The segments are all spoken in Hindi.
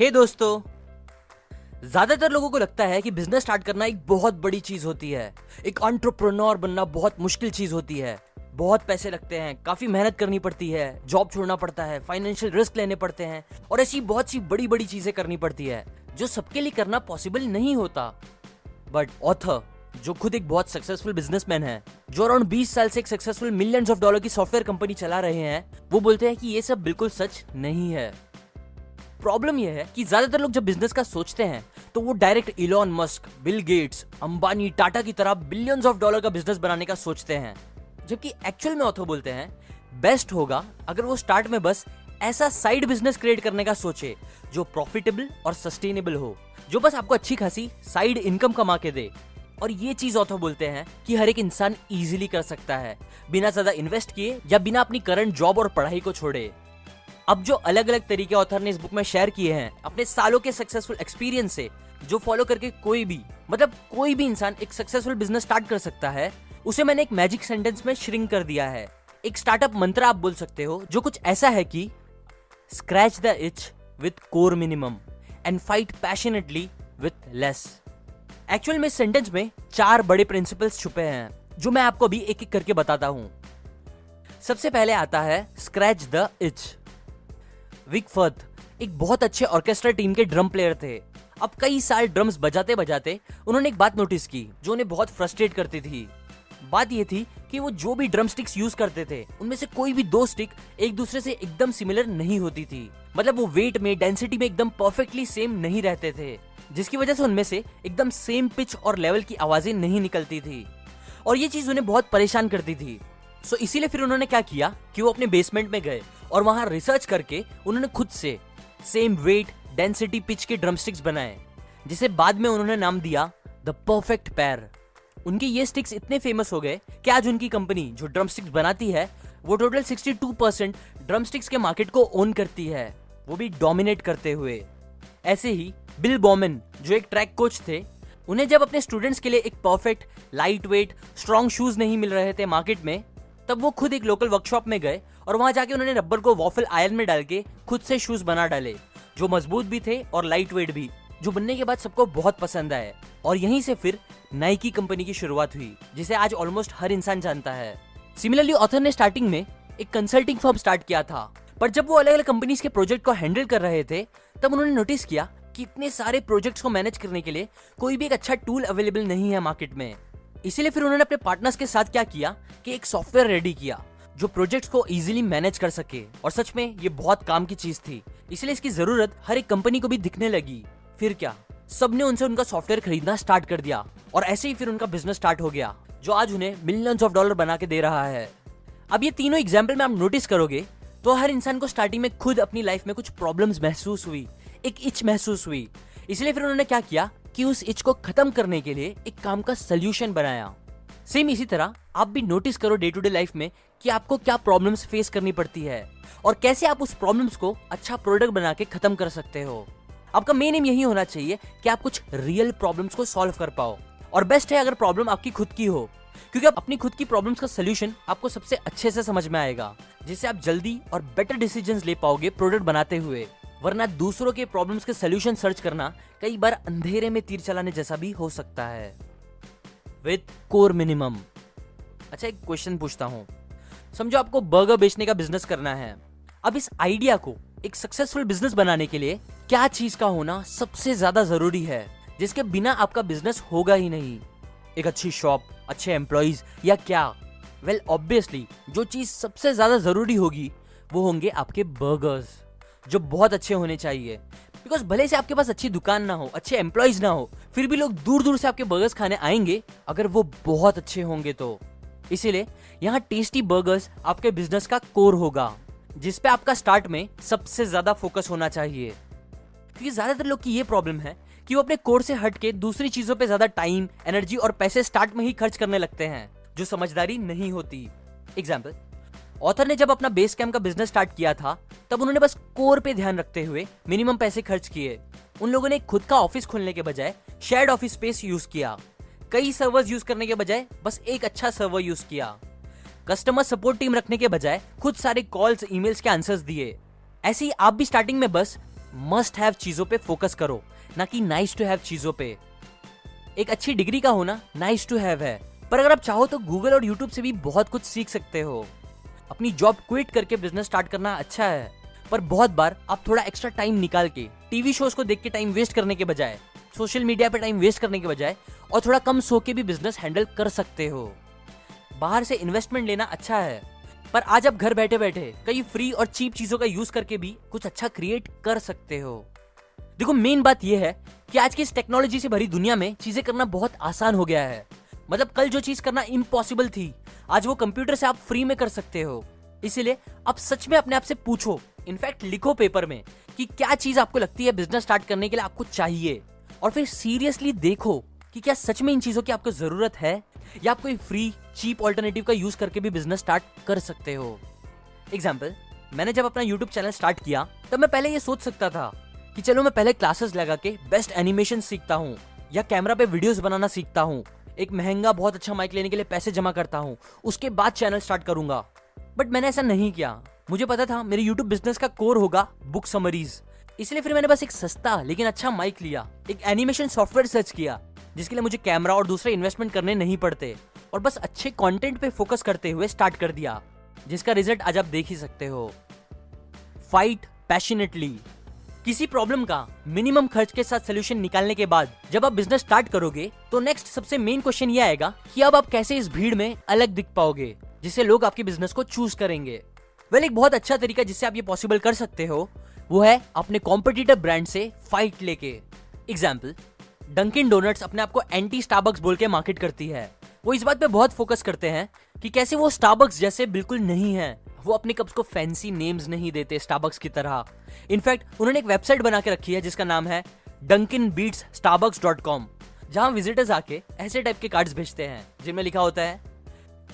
हे दोस्तों, ज्यादातर लोगों को लगता है कि बिजनेस स्टार्ट करना एक बहुत बड़ी चीज होती है। एक एंटरप्रेन्योर बनना बहुत मुश्किल चीज होती है। बहुत पैसे लगते हैं, काफी मेहनत करनी पड़ती है, जॉब छोड़ना पड़ता है, फाइनेंशियल रिस्क लेने पड़ते हैं और ऐसी बहुत सी बड़ी बड़ी चीजें करनी पड़ती है जो सबके लिए करना पॉसिबल नहीं होता। बट ऑथर, जो खुद एक बहुत सक्सेसफुल बिजनेसमैन है, जो अराउंड 20 साल से एक सक्सेसफुल मिलियंस ऑफ डॉलर की सॉफ्टवेयर कंपनी चला रहे हैं, वो बोलते हैं कि ये सब बिल्कुल सच नहीं है। प्रॉब्लम यह है कि ज्यादातर लोग जब बिजनेस का सोचते हैं तो वो direct Elon Musk, Bill Gates, Ambani, Tata की तरह बिलियंस ऑफ डॉलर का बिजनेस बनाने का सोचते हैं, जबकि एक्चुअल में ऑथर बोलते हैं बेस्ट होगा अगर वो स्टार्ट में बस ऐसा साइड बिजनेस क्रिएट करने का सोचे जो प्रॉफिटेबल और सस्टेनेबल हो, जो बस आपको अच्छी खासी साइड इनकम कमा के दे। और ये चीज ऑथर बोलते हैं कि हर एक इंसान इजीली कर सकता है, बिना ज्यादा इन्वेस्ट किए या बिना अपनी करंट जॉब और पढ़ाई को छोड़े। अब जो अलग अलग तरीके ऑथर ने इस बुक में शेयर किए हैं अपने सालों के सक्सेसफुल एक्सपीरियंस से, जो फॉलो करके कोई भी इंसान एक सक्सेसफुल बिजनेस स्टार्ट कर सकता है, उसे मैंने एक मैजिक सेंटेंस में श्रिंक कर दिया है। एक स्टार्टअप मंत्र आप बोल सकते हो, जो कुछ ऐसा है कि scratch the etch with core minimum and fight passionately with less. Actual में इस सेंटेंस में 4 बड़े प्रिंसिपल्स छुपे हैं, जो मैं आपको अभी एक एक करके बताता हूं। सबसे पहले आता है scratch the itch. Vic Firth एक बहुत अच्छे ऑर्केस्ट्रा टीम के ड्रम प्लेयर थे। अब कई साल ड्रम्स बजाते बजाते उन्होंने एक बात नोटिस की जो उन्हें बहुत फ्रस्ट्रेट करती थी। बात यह थी कि वो जो भी ड्रम स्टिक्स यूज करते थे, उनमें से कोई भी 2 स्टिक एक दूसरे से एकदम सिमिलर नहीं होती थी। मतलब वो वेट में, डेंसिटी में एकदम परफेक्टली सेम नहीं रहते थे, जिसकी वजह से उनमें से एकदम सेम पिच और लेवल की आवाजें नहीं निकलती थी और ये चीज उन्हें बहुत परेशान करती थी। सो इसीलिए फिर उन्होंने क्या किया कि वो अपने बेसमेंट में गए और वहां रिसर्च करके उन्होंने खुद से सेम वेट, डेंसिटी, पिच के ड्रमस्टिक्स बनाए, जिसे बाद में उन्होंने नाम दिया द परफेक्ट पेयर। उनके ये स्टिक्स इतने फेमस हो गए कि आज उनकी कंपनी जो ड्रमस्टिक्स बनाती है, वो टोटल 62% ड्रमस्टिक्स के मार्केट को ओन करती है, वो भी डोमिनेट करते हुए। ऐसे ही बिल बॉमन, जो एक ट्रैक कोच थे, उन्हें जब अपने स्टूडेंट्स के लिए एक perfect, light weight, strong shoes नहीं मिल रहे थे मार्केट में, तब वो खुद एक लोकल वर्कशॉप में गए और वहां जाके उन्होंने रबर को वॉफल आयरन में डाल के खुद से शूज बना डाले, जो मजबूत भी थे और लाइट वेट भी, जो बनने के बाद सबको बहुत पसंद आए। और यहीं से फिर नाइकी कंपनी की शुरुआत हुई, जिसे आज ऑलमोस्ट हर इंसान जानता है। सिमिलरली ऑथर ने स्टार्टिंग में एक कंसल्टिंग फर्म स्टार्ट किया था, पर जब वो अलग अलग कंपनीज के प्रोजेक्ट को हैंडल कर रहे थे, तब उन्होंने नोटिस किया कि इतने सारे प्रोजेक्ट्स को मैनेज करने के लिए कोई भी एक अच्छा टूल अवेलेबल नहीं है मार्केट में। इसीलिए फिर उन्होंने अपने पार्टनर्स के साथ क्या किया कि एक सॉफ्टवेयर रेडी किया जो प्रोजेक्ट्स को इजीली मैनेज कर सके, और सच में ये बहुत काम की चीज थी। इसलिए इसकी जरूरत हर एक कंपनी को भी दिखने लगी। फिर क्या, सबने उनसे उनका सॉफ्टवेयर खरीदना स्टार्ट कर दिया और ऐसे ही फिर उनका बिजनेस स्टार्ट हो गया, जो आज उन्हें मिलियंस ऑफ डॉलर बना के दे रहा है। अब ये तीनों एग्जाम्पल में आप नोटिस करोगे तो हर इंसान को स्टार्टिंग में खुद अपनी लाइफ में कुछ प्रॉब्लम्स महसूस हुई, एक इच महसूस हुई। इसलिए फिर उन्होंने क्या किया कि उस इच को खत्म करने के लिए एक काम का सोल्यूशन बनाया। सेम इसी तरह आप भी नोटिस करो डे टू डे लाइफ में कि आपको क्या प्रॉब्लम्स फेस करनी पड़ती है और कैसे आप उस प्रॉब्लम्स को अच्छा प्रोडक्ट बना के खत्म कर सकते हो। आपका मेन एम यही होना चाहिए कि आप कुछ रियल प्रॉब्लम्स को सॉल्व कर पाओ, और बेस्ट है अगर प्रॉब्लम आपकी खुद की हो, क्योंकि आप अपनी खुद की प्रॉब्लम्स का सोल्यूशन आपको सबसे अच्छे से समझ में आएगा, जिससे आप जल्दी और बेटर डिसीजंस ले पाओगे प्रोडक्ट बनाते हुए। वरना दूसरों के प्रॉब्लम्स के सोल्यूशन सर्च करना कई बार अंधेरे में तीर चलाने जैसा भी हो सकता है। With core minimum. अच्छा, एक क्वेश्चन पूछता हूं। समझो आपको बर्गर बेचने का बिजनेस करना है। अब इस आइडिया को एक सक्सेसफुल बिजनेस बनाने के लिए क्या चीज का होना सबसे ज्यादा जरूरी है, जिसके बिना आपका बिजनेस होगा ही नहीं? एक अच्छी शॉप, अच्छे एम्प्लॉइज, या क्या? वेल ऑब्वियसली जो चीज सबसे ज्यादा जरूरी होगी वो होंगे आपके बर्गर्स, जो बहुत अच्छे होने चाहिए। बिकॉज भले से आपके पास अच्छी दुकान ना हो, अच्छे एम्प्लॉइज ना हो, फिर भी लोग दूर दूर से आपके बर्गर्स खाने आएंगे अगर वो बहुत अच्छे होंगे तो। इसीलिए यहाँ टेस्टी बर्गर्स आपके बिजनेस का कोर होगा, जिसपे आपका स्टार्ट में सबसे ज्यादा फोकस होना चाहिए। क्योंकि ज्यादातर लोग की ये प्रॉब्लम है कि वो अपने कोर से हट के दूसरी चीजों पे ज्यादा टाइम, एनर्जी और पैसे स्टार्ट में ही खर्च करने लगते हैं, जो समझदारी नहीं होती। एग्जाम्पल, ऑथर ने जब अपना बेस कैंप का बिजनेस स्टार्ट किया था, तब उन्होंने बस कोर पे ध्यान रखते हुए मिनिमम पैसे खर्च किए। उन लोगों ने खुद का ऑफिस खोलने के बजाय शेयर्ड ऑफिस स्पेस यूज किया, कई सर्वर्स यूज करने के बजाय बस एक अच्छा सर्वर यूज किया, कस्टमर सपोर्ट टीम रखने के बजाय खुद सारे कॉल्स, ईमेल्स के आंसर्स दिए। ऐसे ही आप भी स्टार्टिंग में बस मस्ट हैव चीजों पे फोकस करो, ना कि नाइस टू हैव चीजों पे। एक अच्छी डिग्री का होना नाइस टू हैव है, पर अगर आप चाहो तो गूगल और यूट्यूब से भी बहुत कुछ सीख सकते हो। अपनी जॉब क्विट करके बिजनेस स्टार्ट करना अच्छा है, पर बहुत बार आप थोड़ा एक्स्ट्रा टाइम निकाल के टीवी शोज को देख के टाइम वेस्ट करने के बजाय, सोशल मीडिया पे टाइम वेस्ट करने के बजाय और थोड़ा कम सो के भी बिजनेस हैंडल कर सकते हो। बाहर से इन्वेस्टमेंट लेना अच्छा है, पर आज आप घर बैठे बैठे कई फ्री और चीप चीजों का यूज करके भी कुछ अच्छा क्रिएट कर सकते हो। देखो, मेन बात यह है कि आज की इस टेक्नोलॉजी से भरी दुनिया में चीजें करना बहुत आसान हो गया है। मतलब कल जो चीज करना इम्पॉसिबल थी, आज वो कंप्यूटर से आप फ्री में कर सकते हो। इसीलिए आप सच में अपने आप से पूछो, इनफैक्ट लिखो पेपर में कि क्या चीज आपको लगती है बिजनेस स्टार्ट करने के लिए आपको चाहिए, और फिर सीरियसली देखो कि क्या सच में इन चीजों की आपको जरूरत है, या आप कोई फ्री चीप ऑल्टरनेटिव का यूज करके भी बिजनेस स्टार्ट कर सकते हो। एग्जाम्पल, मैंने जब अपना यूट्यूब चैनल स्टार्ट किया तब मैं पहले ये सोच सकता था कि चलो मैं पहले क्लासेस लगा के बेस्ट एनिमेशन सीखता हूँ, या कैमरा पे वीडियोस बनाना सीखता हूँ, एक महंगा बहुत अच्छा माइक लेने के लिए पैसे जमा करता हूँ, उसके बाद चैनल स्टार्ट करूंगा। बट मैंने ऐसा नहीं किया। मुझे पता था मेरे यूट्यूब बिजनेस का कोर होगा बुक समरीज, इसलिए फिर मैंने बस एक सस्ता लेकिन अच्छा माइक लिया, एक एनिमेशन सॉफ्टवेयर सर्च किया जिसके लिए मुझे कैमरा और दूसरे इन्वेस्टमेंट करने नहीं पड़ते, और बस अच्छे कंटेंट पे फोकस करते हुए स्टार्ट कर दिया, जिसका रिजल्ट आज आप देख ही सकते हो। Fight passionately. किसी प्रॉब्लम का मिनिमम खर्च के साथ सोल्यूशन निकालने के बाद जब आप बिजनेस स्टार्ट करोगे तो नेक्स्ट सबसे मेन क्वेश्चन ये आएगा कि अब आप कैसे इस भीड़ में अलग दिख पाओगे जिससे लोग आपके बिजनेस को चूज करेंगे। एक बहुत अच्छा तरीका जिससे आप ये पॉसिबल कर सकते हो वो है अपने कॉम्पिटिटर ब्रांड से फाइट लेके। एग्जाम्पल, डंकिन डोनट्स अपने आप को एंटी स्टारबक्स बोल के मार्केट करती है। वो इस बात पे बहुत फोकस करते हैं कि कैसे वो स्टारबक्स जैसे बिल्कुल नहीं है। वो अपने कप्स को फैंसी नेम्स नहीं देते स्टारबक्स की तरह। इनफैक्ट उन्होंने एक वेबसाइट बना के रखी है जिसका नाम है dunkinbeatsstarbucks.com, जहां विजिटर्स आके ऐसे टाइप के कार्ड्स भेजते हैं जिनमें लिखा होता है,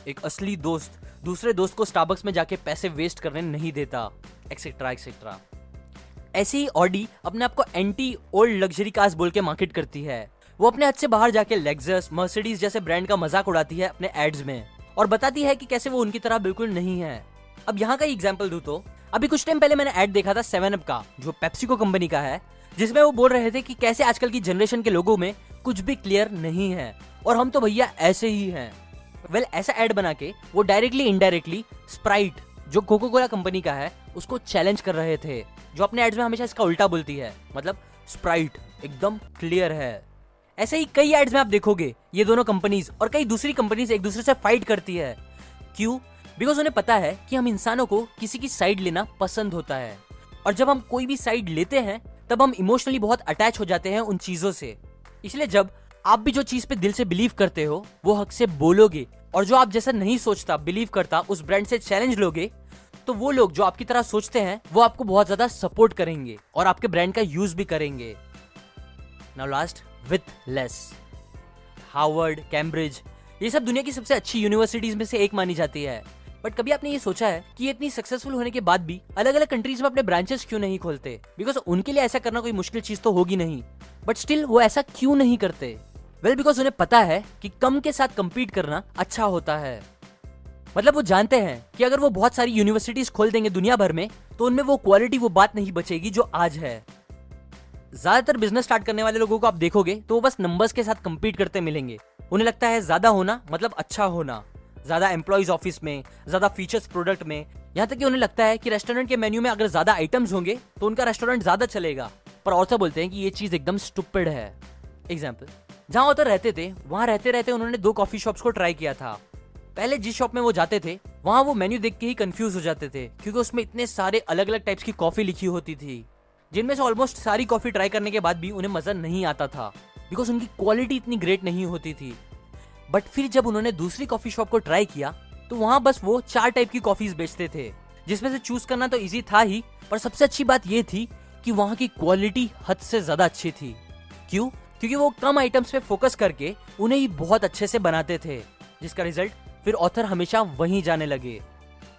एक असली दोस्त दूसरे दोस्त को स्टारबक्स में जाके पैसे वेस्ट करने नहीं देता, एक्सेट्रा एक्सेट्रा। ऐसे ही ऑडी अपने आप को एंटी ओल्ड लग्जरी कार्स बोल के मार्केट करती है। वो अपने हद से बाहर जाके लेक्सस, मर्सिडीज जैसे ब्रांड का मजाक उड़ाती है अपने एड्स में और बताती है कि कैसे वो उनकी तरह बिल्कुल नहीं है। अब यहाँ का एग्जांपल दूं तो अभी कुछ टाइम पहले मैंने ऐड देखा था 7up का, जो पेप्सिको कंपनी का है, जिसमें वो बोल रहे थे कि कैसे आजकल की जनरेशन के लोगों में कुछ भी क्लियर नहीं है और हम तो भैया ऐसे ही हैं। ऐसा ऐड बना के वो डायरेक्टली इनडायरेक्टली स्प्राइट, जो कोको कोला कंपनी का है, उसको चैलेंज कर रहे थे, जो अपने एड्स में हमेशा इसका उल्टा बोलती है, मतलब स्प्राइट एकदम क्लियर है। ऐसे ही कई एड्स में आप देखोगे ये दोनों कंपनीज और कई दूसरी कंपनीज एक दूसरे से फाइट करती है। क्यों? बिकॉज उन्हें पता है कि हम इंसानों को किसी की साइड लेना पसंद होता है, और जब हम कोई भी साइड लेते हैं तब हम इमोशनली बहुत अटैच हो जाते हैं उन चीजों से। इसलिए जब आप भी जो चीज पे दिल से बिलीव करते हो वो हक से बोलोगे, और जो आप जैसा नहीं सोचता, बिलीव करता, उस ब्रांड से चैलेंज लोगे, तो वो लोग जो आपकी तरह सोचते हैं वो आपको बहुत ज्यादा सपोर्ट करेंगे और आपके ब्रांड का यूज भी करेंगे। Now last, with less. Harvard, Cambridge, ये सब दुनिया की सबसे अच्छी यूनिवर्सिटीज में से एक मानी जाती है। बट कभी आपने ये सोचा है कि इतनी सक्सेसफुल होने के बाद भी अलग अलग कंट्रीज में अपने ब्रांचेस क्यों नहीं खोलते? बिकॉज उनके लिए ऐसा करना कोई मुश्किल चीज तो होगी नहीं, बट स्टिल वो ऐसा क्यों नहीं करते? बिकॉज उन्हें पता है कि कम के साथ कंपीट करना अच्छा होता है। मतलब वो जानते हैं कि अगर वो बहुत सारी यूनिवर्सिटीज खोल देंगे दुनिया भर में तो उनमें वो क्वालिटी, वो बात नहीं बचेगी जो आज है। ज्यादातर बिजनेस स्टार्ट करने वाले लोगों को आप देखोगे तो वो बस नंबर्स के साथ कंपीट करते मिलेंगे। उन्हें लगता है ज्यादा होना मतलब अच्छा होना, ज्यादा एम्प्लॉइज ऑफिस में, ज्यादा फीचर्स प्रोडक्ट में, यहाँ तक कि उन्हें लगता है कि रेस्टोरेंट के मेन्यू में अगर ज्यादा आइटम्स होंगे तो उनका रेस्टोरेंट ज्यादा चलेगा। पर ऑथर बोलते हैं कि ये चीज एकदम स्टूपिड है। एग्जाम्पल, जहां ऑथर रहते थे वहां रहते रहते उन्होंने 2 कॉफी शॉप्स को ट्राई किया था। पहले जिस शॉप में वो जाते थे वहां वो मेन्यू देख के ही कंफ्यूज हो जाते थे, क्योंकि उसमें इतने सारे अलग अलग टाइप्स की कॉफी लिखी होती थी, जिनमें से ऑलमोस्ट सारी कॉफी ट्राई करने के बाद भी उन्हें मजा नहीं आता था, बिकॉज उनकी क्वालिटी इतनी ग्रेट नहीं होती थी। बट फिर जब उन्होंने दूसरी कॉफी शॉप को ट्राई किया तो वहां बस वो 4 टाइप की कॉफीज बेचते थे, जिसमें से चूज करना तो इजी था ही, पर सबसे अच्छी बात ये थी कि वहां की क्वालिटी हद से ज्यादा अच्छी थी। क्यों? क्योंकि वो कम आइटम्स पे फोकस करके उन्हें ही बहुत अच्छे से बनाते थे, जिसका रिजल्ट फिर ऑथर हमेशा वहीं जाने लगे।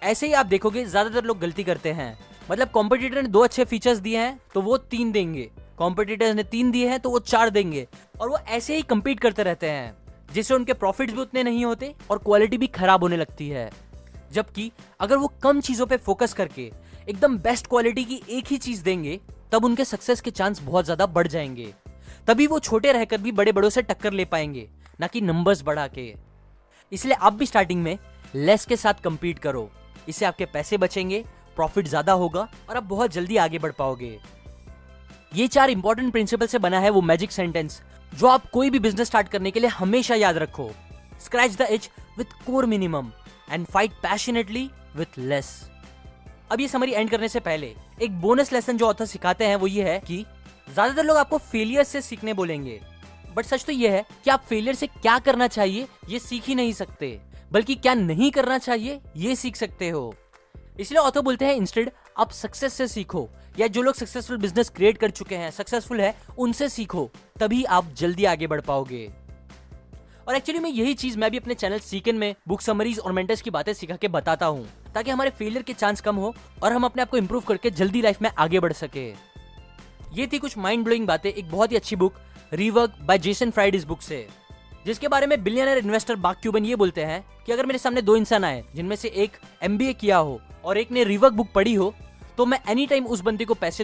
ऐसे ही आप देखोगे ज्यादातर लोग गलती करते हैं, मतलब कॉम्पिटिटर ने 2 अच्छे फीचर्स दिए हैं तो वो 3 देंगे, कॉम्पिटिटर ने 3 दिए हैं तो वो 4 देंगे, और वो ऐसे ही कम्पीट करते रहते हैं, जिससे उनके प्रॉफिट्स भी उतने नहीं होते और क्वालिटी भी खराब होने लगती है। जबकि अगर वो कम चीजों पे फोकस करके एकदम बेस्ट क्वालिटी की एक ही चीज देंगे तब उनके सक्सेस के चांस बहुत ज्यादा बढ़ जाएंगे। तभी वो छोटे रहकर भी बड़े बड़ों से टक्कर ले पाएंगे, ना कि नंबर्स बढ़ा के। इसलिए आप भी स्टार्टिंग में लेस के साथ कंपीट करो। इससे आपके पैसे बचेंगे, प्रॉफिट ज्यादा होगा और आप बहुत जल्दी आगे बढ़ पाओगे। ये 4 इंपॉर्टेंट प्रिंसिपल से बना है वो मैजिक सेंटेंस जो आप कोई भी बिजनेस स्टार्ट करने के लिए हमेशा याद रखो। Scratch the etch with core minimum and fight passionately with less. अब ये समरी एंड करने से पहले एक बोनस लेसन जो ऑथर सिखाते हैं वो ये है कि ज्यादातर लोग आपको फेलियर से सीखने बोलेंगे, बट सच तो ये है कि आप फेलियर से क्या करना चाहिए ये सीख ही नहीं सकते, बल्कि क्या नहीं करना चाहिए ये सीख सकते हो। इसलिए ऑथर बोलते हैं इंस्टेड आप सक्सेस से सीखो, या जो लोग सक्सेसफुल बिजनेस क्रिएट कर चुके हैं, सक्सेसफुल है, उनसे सीखो, तभी आप जल्दी आगे बढ़ पाओगे। और एक्चुअली में यही चीज मैं भी अपने चैनल सीकन में बुक समरीज और मेंटर्स की बातें सिखा के बताता हूँ, ताकि हमारे फेलियर के चांस कम हो और हम अपने आप को इंप्रूव करके जल्दी लाइफ में आगे बढ़ सके। ये थी कुछ माइंड ब्लोइंग बातें एक बहुत ही अच्छी book rework by Jason Fried इस बुक से, जिसके बारे में बिलियनर इन्वेस्टर मार्क क्यूबन ये बोलते हैं कि अगर मेरे सामने 2 इंसान आए जिनमें से एक MBA किया हो और एक ने रीवर्क बुक पढ़ी हो, तो मैं एनी टाइम उस बंदे को पैसे